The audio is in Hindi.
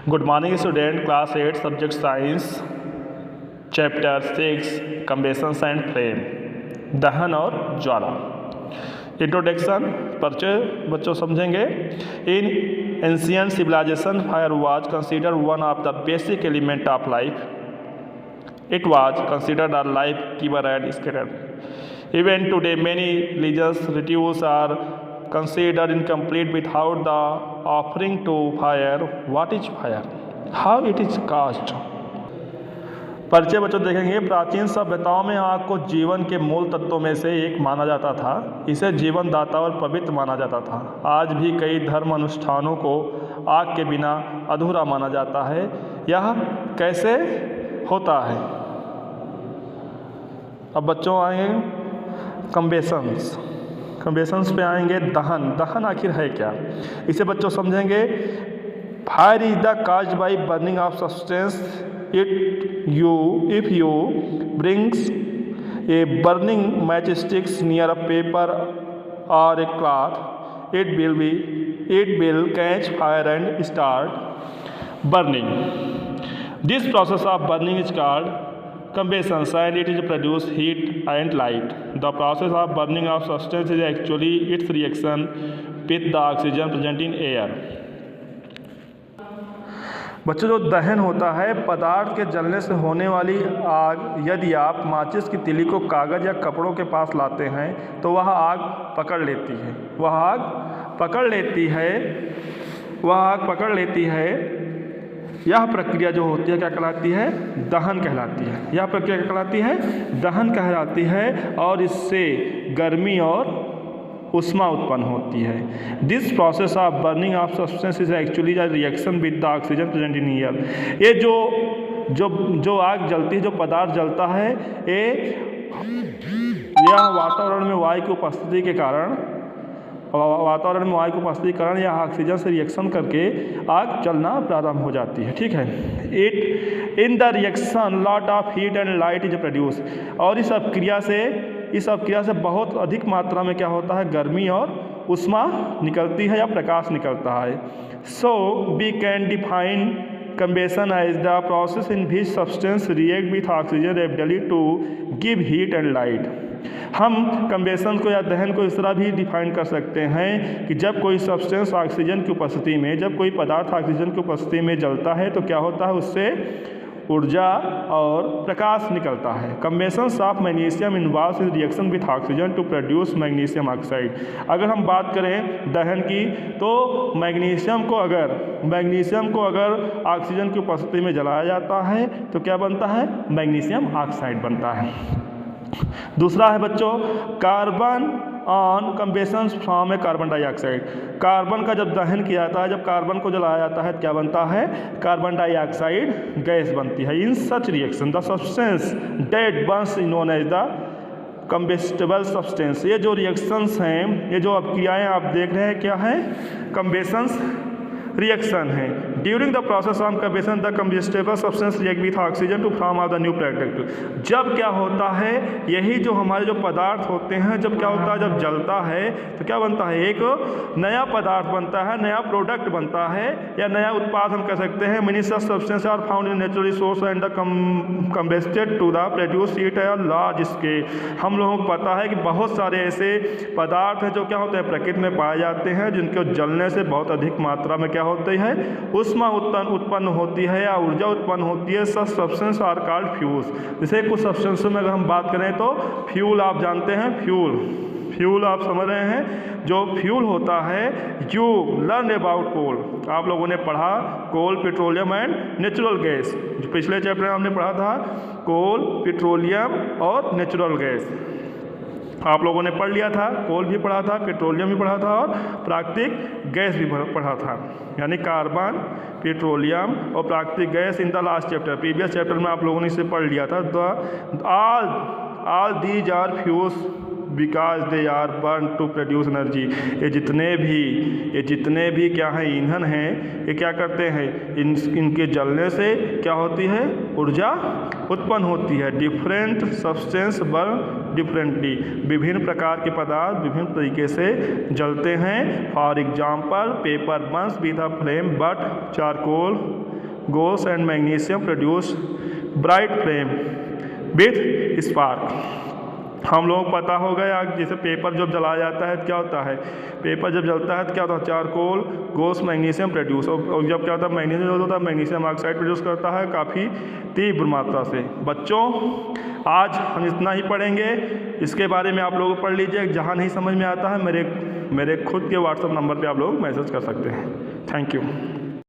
Good morning student, class 8 subject science, chapter 6 combustion and flame, दहन और ज्वाला। इंट्रोडक्शन, परिचय बच्चों समझेंगे। In ancient civilisation fire was considered one of the basic element of life. It was considered a life giver and scatter. Even today, many religious rituals are considered incomplete without the offering to fire. What is fire? How it is caused? परिचय बच्चों देखेंगे। प्राचीन सभ्यताओं में आग को जीवन के मूल तत्वों में से एक माना जाता था। इसे जीवन दाता और पवित्र माना जाता था। आज भी कई धर्म अनुष्ठानों को आग के बिना अधूरा माना जाता है। यह कैसे होता है? अब बच्चों आएंगे कंबेशंस पे आएंगे। दहन आखिर है क्या, इसे बच्चों समझेंगे। Fire is the caused by burning of substance if you brings a burning match sticks near a paper और a cloth, it will catch fire and start burning. This process of burning is called combustion and it is produce heat and light. The process of burning of substance is actually its reaction with the oxygen present in air. बच्चों, जो दहन होता है पदार्थ के जलने से होने वाली आग, यदि आप माचिस की तिली को कागज़ या कपड़ों के पास लाते हैं तो वह आग पकड़ लेती है। यह प्रक्रिया जो होती है क्या कहलाती है? दहन कहलाती है। यह प्रक्रिया क्या कहलाती है? दहन कहलाती है। और इससे गर्मी और उष्मा उत्पन्न होती है। This process of burning of substance is actually the reaction with the oxygen present in air. ये जो आग जलती है, जो पदार्थ जलता है, यह वातावरण में वायु की उपस्थिति के कारण यह ऑक्सीजन से रिएक्शन करके आग जलना प्रारंभ हो जाती है। ठीक है। In the reaction lot of heat and light is produce. और इस अपक्रिया से बहुत अधिक मात्रा में क्या होता है? गर्मी और उष्मा निकलती है या प्रकाश निकलता है. So we can define combustion as the process in which substance react with oxygen rapidly to give heat and light. हम कंबेशन को या दहन को इस तरह भी डिफाइन कर सकते हैं कि जब कोई सब्सटेंस ऑक्सीजन की उपस्थिति में, जब कोई पदार्थ ऑक्सीजन की उपस्थिति में जलता है तो क्या होता है? उससे ऊर्जा और प्रकाश निकलता है. Combustion of magnesium involves in reaction with oxygen to produce magnesium oxide. अगर हम बात करें दहन की तो मैग्नीशियम को अगर ऑक्सीजन की उपस्थिति में जलाया जाता है तो क्या बनता है? मैग्नीशियम ऑक्साइड बनता है. दूसरा है बच्चों carbon on कंबेशन from A carbon dioxide. Carbon का जब दहन किया जाता है, जब कार्बन को जलाया जाता है, क्या बनता है? कार्बन डाइऑक्साइड गैस बनती है. In such reaction the substance that burns known as the combustible substance. ये जो रिएक्शंस हैं, ये जो अपक्रियाएँ आप देख रहे हैं, क्या हैं? कंबेशंस रिएक्शन है. During the process of combustion the combustible substance react with oxygen to form of the new product. जब क्या होता है, यही जो हमारे जो पदार्थ होते हैं, जब क्या होता है? जब जलता है तो क्या बनता है? एक नया पदार्थ बनता है, नया प्रोडक्ट बनता है या नया उत्पाद हम कह सकते हैं. Many such substance are found in natural resource and the combusted to the produce heat a large scale. हम लोगों को पता है कि बहुत सारे ऐसे पदार्थ हैं जो क्या होते हैं? प्रकृति में पाए जाते हैं, जिनको जलने से बहुत अधिक मात्रा में क्या होती है? उष्मा उत्पन्न होती है या ऊर्जा उत्पन्न होती है. सच सब्सटेंस आर कॉल्ड फ्यूल्स. जैसे कुछ सब्सटेंस में अगर हम बात करें तो फ्यूल आप जानते हैं, फ्यूल आप समझ रहे हैं. जो फ्यूल होता है, यू लर्न अबाउट कोल. आप लोगों ने पढ़ा कोल, पेट्रोलियम एंड नेचुरल गैस. जो पिछले चैप्टर में हमने पढ़ा था कोल, पेट्रोलियम और नेचुरल गैस आप लोगों ने पढ़ लिया था. कोल भी पढ़ा था, पेट्रोलियम भी पढ़ा था और प्राकृतिक गैस भी पढ़ा था. यानी कार्बन, पेट्रोलियम और प्राकृतिक gas in the last chapter. Previous chapter में आप लोगों ने इसे पढ़ लिया था. All these are fuels because they are burn to produce energy. ये जितने भी क्या हैं ईंधन हैं, ये क्या करते हैं, इनके जलने से क्या होती है, ऊर्जा उत्पन्न होती है। डिफरेंट सब्सटेंस बर्न डिफरेंटली, विभिन्न प्रकार के पदार्थ विभिन्न तरीके से जलते हैं। For example paper Burns with a flame but charcoal gold and magnesium produce bright flame with spark. हम लोगों को पता होगा या जैसे पेपर जब जलाया जाता है क्या होता है, पेपर जब जलता है तो क्या होता है, चारकोल गोल्ड मैग्नीशियम प्रोड्यूस, और जब क्या होता है मैग्नीशियम होता है, मैग्नीशियम ऑक्साइड प्रोड्यूस करता है काफ़ी तीव्र मात्रा से। बच्चों आज हम इतना ही पढ़ेंगे, इसके बारे में आप लोग पढ़ लीजिए। जहाँ नहीं समझ में आता है मेरे खुद के व्हाट्सएप नंबर पर आप लोग मैसेज कर सकते हैं। Thank you.